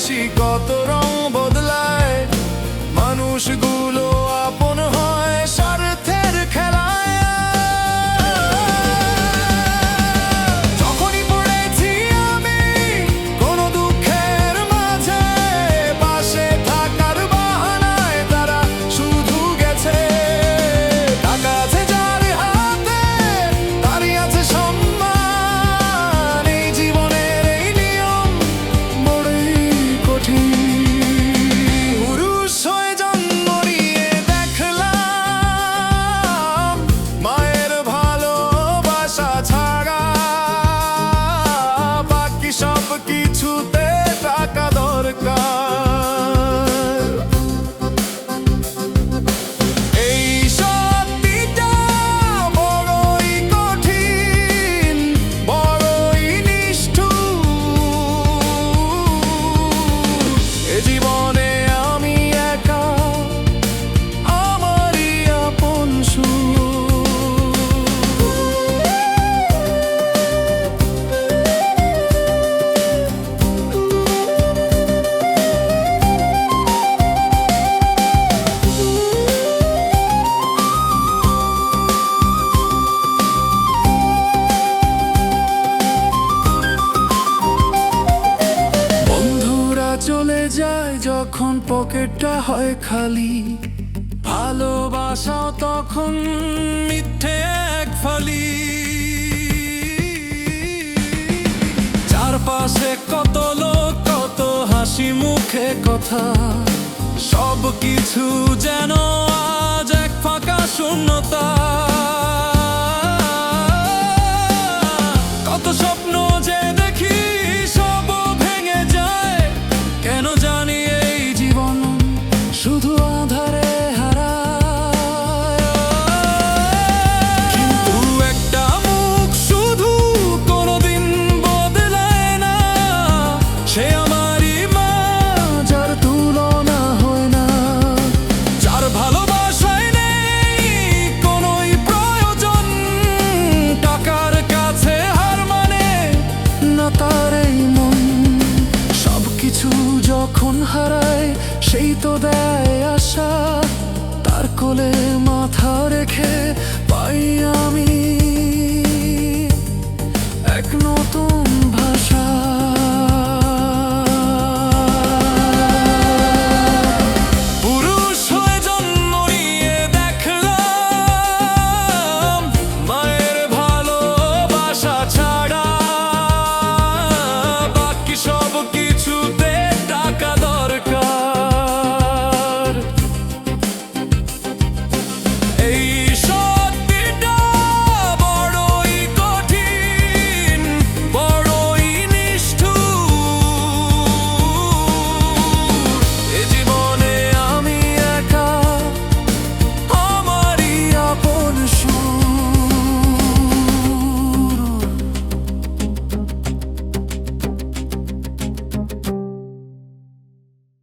হাসি কত রং বদলায়, মানুষগুলো আপন হয় স্বার্থের খেলায়। যখনই পড়েছি আমি কোনো দুঃখের মাঝে, পাশে থাকার বাহানায় তারা শুধু গেছে। টাকা আছে যার হাতে, তারই আছে সম্মান। এই জীবনের এই নিয়ম বড়ই কঠিন। পুরুষ হয়ে জন্ম নিয়ে দেখলাম মায়ের ভালোবাসা ছাড়া বাকি সব কিছুতে টাকা দরকার। এই সত্যিটা বড়ই কঠিন, বড়ই নিষ্ঠুর। এ জীবনে আমি একা, আমারই আপন বন্ধুরা চলে যায় যখন পকেটটা হয় খালি, ভালোবাসাও তখন মিথ্যে এক ফালি। চারপাশে কত লোক, কত হাসি মুখে কথা, সব কিছু যেন আজ এক ফাঁকা শূন্যতা।